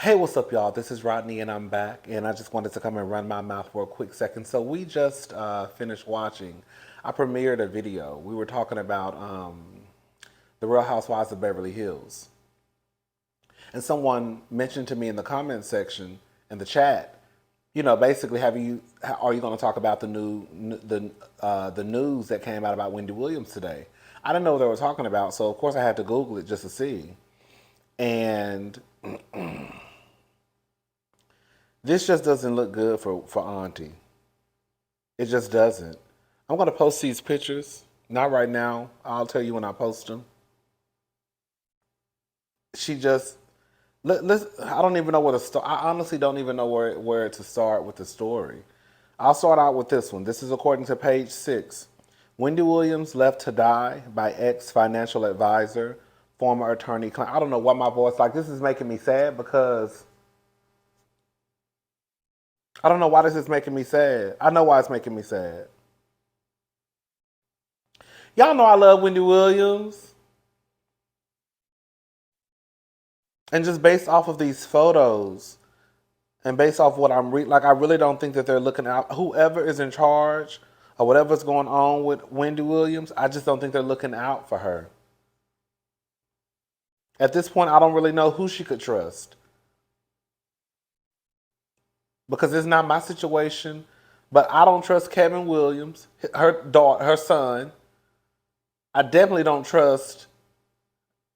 Hey, what's up, y'all? This is Rodney, and I'm back. And I just wanted to come and run my mouth for a quick second. So we just finished watching. I premiered a video. We were talking about the Real Housewives of Beverly Hills, and someone mentioned to me in the comment section in the chat, basically, are you going to talk about the news that came out about Wendy Williams today? I didn't know what they were talking about, so of course I had to Google it just to see. And this just doesn't look good for Auntie. It just doesn't. I'm going to post these pictures. Not right now. I'll tell you when I post them. She just, I don't even know where to start. I honestly don't even know where to start with the story. I'll start out with this one. This is according to page 6. Wendy Williams left to die by ex-financial advisor, former attorney. I don't know what my voice like. This is making me sad because I don't know why this is making me sad. I know why it's making me sad. Y'all know I love Wendy Williams. And just based off of these photos and based off what I'm reading, like I really don't think that they're looking out. Whoever is in charge or whatever's going on with Wendy Williams, I just don't think they're looking out for her. At this point, I don't really know who she could trust. Because it's not my situation. But I don't trust Kevin Williams, her daughter, her son. I definitely don't trust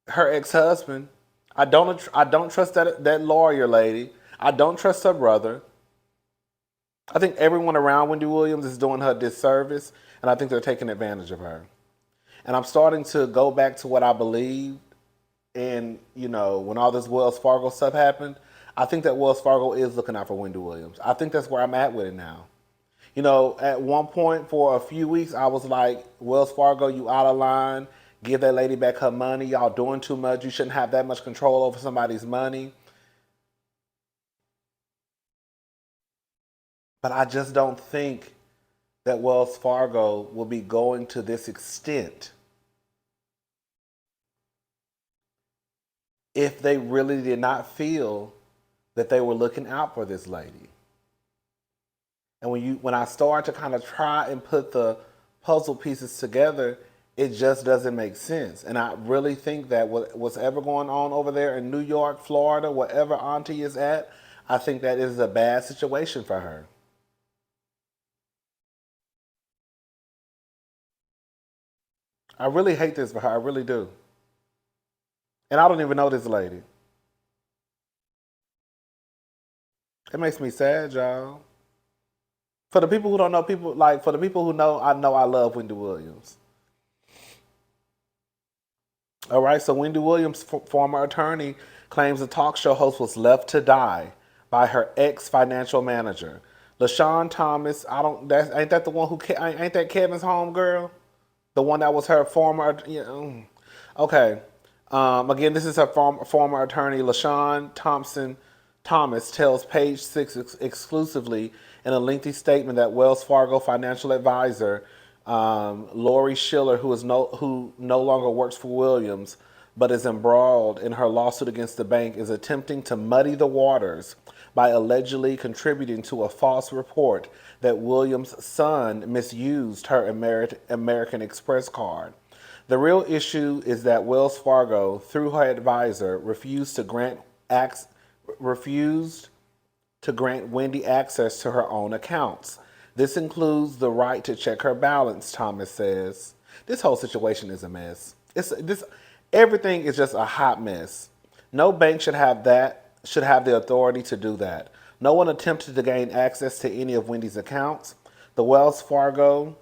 her ex-husband. I don't trust that lawyer lady. I don't trust her brother. I think everyone around Wendy Williams is doing her a disservice, and I think they're taking advantage of her. And I'm starting to go back to what I believed. And, when all this Wells Fargo stuff happened, I think that Wells Fargo is looking out for Wendy Williams. I think that's where I'm at with it now. At one point for a few weeks, I was like, Wells Fargo, you out of line. Give that lady back her money. Y'all doing too much. You shouldn't have that much control over somebody's money. But I just don't think that Wells Fargo will be going to this extent if they really did not feel that they were looking out for this lady. And when I start to kind of try and put the puzzle pieces together, it just doesn't make sense. And I really think that what's ever going on over there in New York, Florida, wherever Auntie is at, I think that is a bad situation for her. I really hate this for her. I really do. And I don't even know this lady. It makes me sad, y'all. For the people who don't know, for the people who know I love Wendy Williams. All right, so Wendy Williams, former attorney, claims the talk show host was left to die by her ex-financial manager. LaShawn Thomas, ain't that the one ain't that Kevin's homegirl? The one that was her former, okay. Again, this is her former attorney, LaShawn Thomas tells Page 6 exclusively in a lengthy statement that Wells Fargo financial advisor Lori Schiller, who no longer works for Williams but is embroiled in her lawsuit against the bank, is attempting to muddy the waters by allegedly contributing to a false report that Williams' son misused her American Express card. The real issue is that Wells Fargo, through her advisor, refused to grant Wendy access to her own accounts. This includes the right to check her balance, Thomas says. This whole situation is a mess. Everything is just a hot mess. No bank should have the authority to do that. No one attempted to gain access to any of Wendy's accounts. The Wells Fargo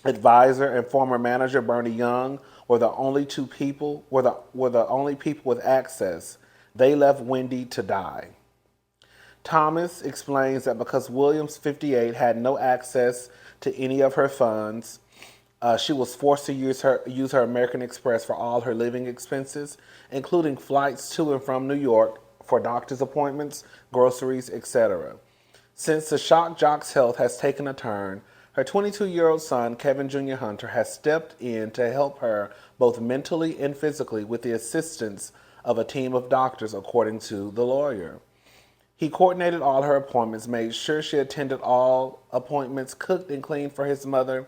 advisor and former manager Bernie Young were the only people with access. They left Wendy to die. Thomas explains that because Williams, 58, had no access to any of her funds, she was forced to use her American Express for all her living expenses, including flights to and from New York for doctor's appointments, groceries, etc. Since the shock jock's health has taken a turn, her 22-year-old son, Kevin Jr. Hunter, has stepped in to help her both mentally and physically with the assistance of a team of doctors, according to the lawyer. He coordinated all her appointments, made sure she attended all appointments, cooked and cleaned for his mother.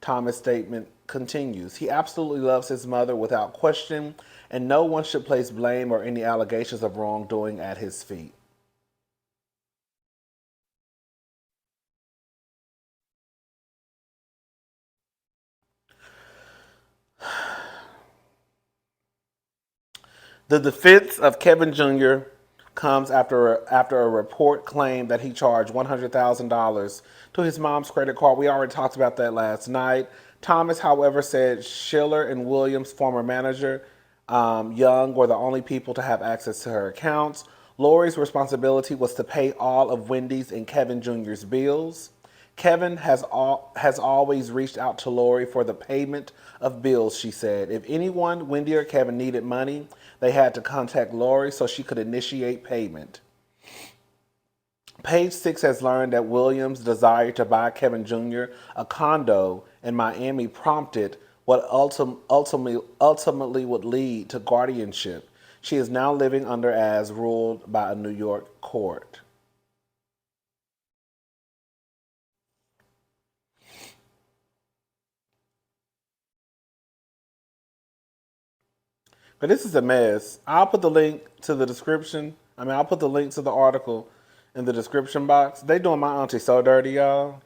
Thomas' statement continues. He absolutely loves his mother without question, and no one should place blame or any allegations of wrongdoing at his feet. The defense of Kevin Jr. comes after a report claimed that he charged $100,000 to his mom's credit card. We already talked about that last night. Thomas, however, said Schiller and Williams' former manager, Young, were the only people to have access to her accounts. Lori's responsibility was to pay all of Wendy's and Kevin Jr.'s bills. Kevin has always reached out to Lori for the payment of bills, she said. If anyone, Wendy or Kevin, needed money, they had to contact Lori so she could initiate payment. Page Six has learned that Williams' desire to buy Kevin Jr. a condo in Miami prompted what ultimately would lead to guardianship. She is now living under as ruled by a New York court. But this is a mess. I'll put the link to the description. I'll put the link to the article in the description box. They doing my auntie so dirty, y'all.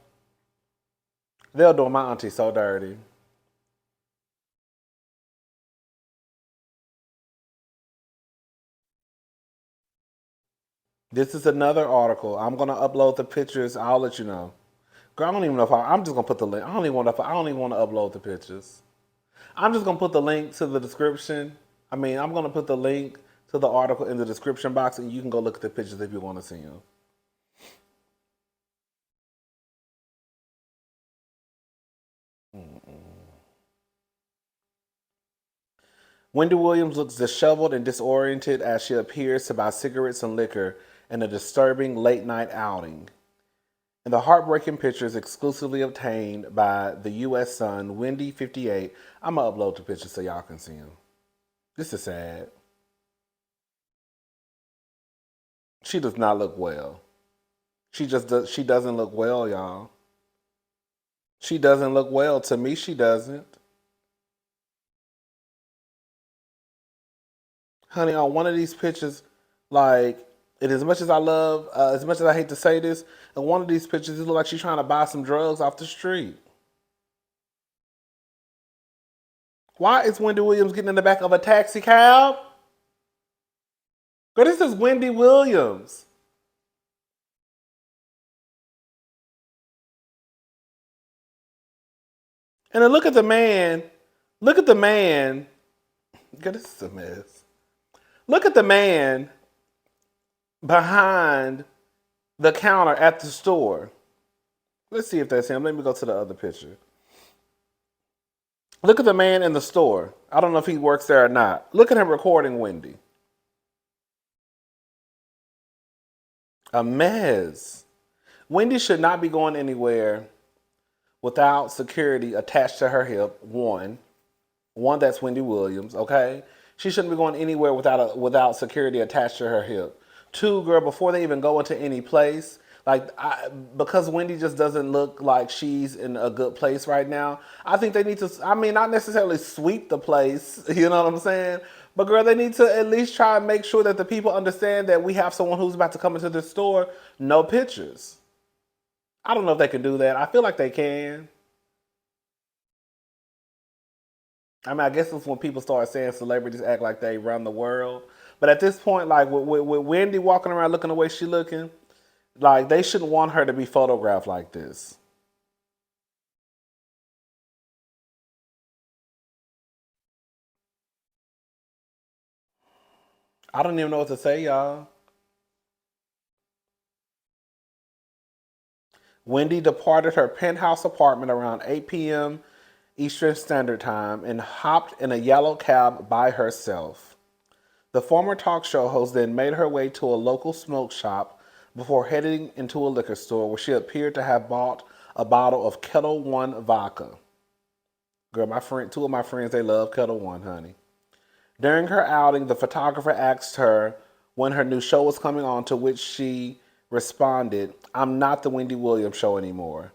They'll do my auntie so dirty. This is another article. I'm gonna upload the pictures. I'll let you know. Girl, I don't even know if I'm just gonna put the link. I don't even want to upload the pictures. I'm just gonna put the link to the description. I'm gonna put the link to the article in the description box, and you can go look at the pictures if you want to see them. Wendy Williams looks disheveled and disoriented as she appears to buy cigarettes and liquor in a disturbing late night outing. In the heartbreaking pictures exclusively obtained by the U.S. Sun, Wendy 58. I'm gonna upload the pictures so y'all can see them. This is sad. She does not look well. She doesn't look well, y'all. She doesn't look well. To me, she doesn't. Honey, on one of these pictures, like, and as much as I love, as much as I hate to say this, in one of these pictures, it looks like she's trying to buy some drugs off the street. Why is Wendy Williams getting in the back of a taxi cab? Girl, this is Wendy Williams. And then look at the man. Look at the man. Girl, this is a mess. Look at the man behind the counter at the store. Let's see if that's him. Let me go to the other picture. Look at the man in the store. I don't know if he works there or not. Look at him recording Wendy. A mess. Wendy should not be going anywhere without security attached to her hip. One that's Wendy Williams. Okay, she shouldn't be going anywhere without security attached to her hip. Two, girl, before they even go into any place, because Wendy just doesn't look like she's in a good place right now. I think they need to. Not necessarily sweep the place. You know what I'm saying? But girl, they need to at least try and make sure that the people understand that we have someone who's about to come into the store. No pictures. I don't know if they can do that. I feel like they can. I guess it's when people start saying celebrities act like they run the world. But at this point, like with Wendy walking around looking the way she looking, like they shouldn't want her to be photographed like this. I don't even know what to say, y'all. Wendy departed her penthouse apartment around 8 p.m. Eastern Standard Time and hopped in a yellow cab by herself. The former talk show host then made her way to a local smoke shop before heading into a liquor store where she appeared to have bought a bottle of Kettle One vodka. Girl, two of my friends, they love Kettle One, honey. During her outing, the photographer asked her when her new show was coming on, to which she responded, "I'm not the Wendy Williams show anymore."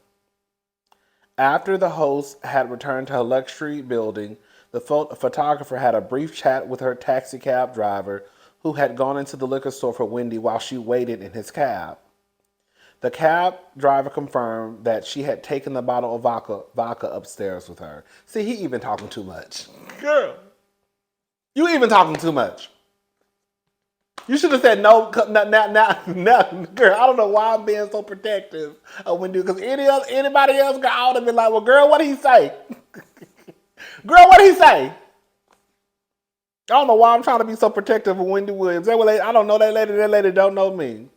After the host had returned to her luxury building, the photographer had a brief chat with her taxi cab driver who had gone into the liquor store for Wendy while she waited in his cab. The cab driver confirmed that she had taken the bottle of vodka upstairs with her. See, he even talking too much. Girl, you even talking too much. You should have said no. Now, girl. I don't know why I'm being so protective of Wendy, because anybody else got out and been like, "Well, girl, what did he say? Girl, what did he say?" I don't know why I'm trying to be so protective of Wendy Williams. I don't know that lady. That lady don't know me.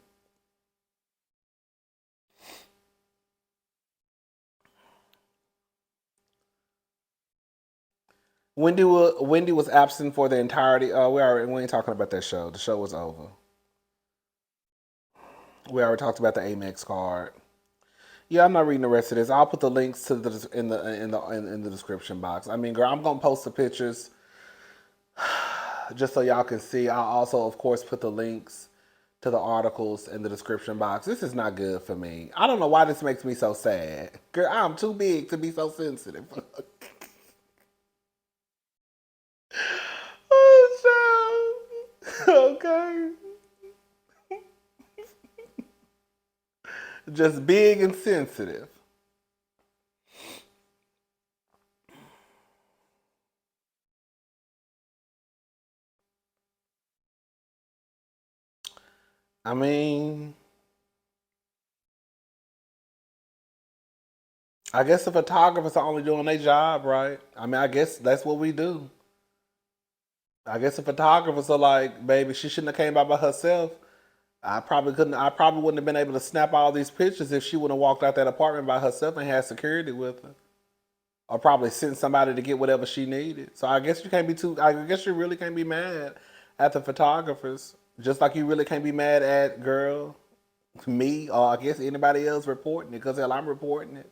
Wendy was absent for the entirety. We ain't talking about that show. The show was over. We already talked about the Amex card. Yeah, I'm not reading the rest of this. I'll put the links to the in the description box. I mean, girl, I'm gonna post the pictures just so y'all can see. I'll also, of course, put the links to the articles in the description box. This is not good for me. I don't know why this makes me so sad. Girl, I'm too big to be so sensitive. Oh, child. Okay. Just big and sensitive. I mean, I guess the photographers are only doing their job, right? I mean, I guess that's what we do. I guess the photographers are like, baby, she shouldn't have came by herself. I probably couldn't. I probably wouldn't have been able to snap all these pictures if she would have walked out that apartment by herself and had security with her, or probably sent somebody to get whatever she needed. So I guess you can't be too. I guess you really can't be mad at the photographers, just like you really can't be mad at girl, me, or I guess anybody else reporting it, because hell, I'm reporting it.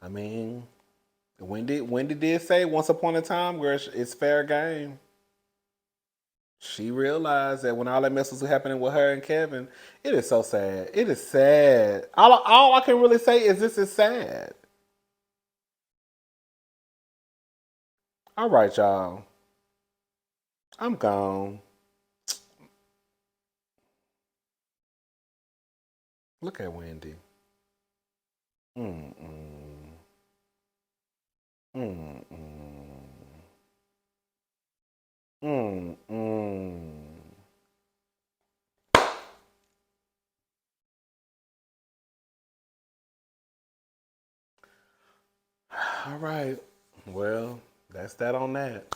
I mean, Wendy did say once upon a time, girl, it's fair game. She realized that when all that mess was happening with her and Kevin, it is so sad. It is sad. All I can really say is this is sad. All right, y'all. I'm gone. Look at Wendy. Mm-mm. Mm-mm. Mm-mm. All right. Well, that's that on that.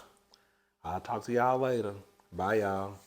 I'll talk to y'all later. Bye, y'all.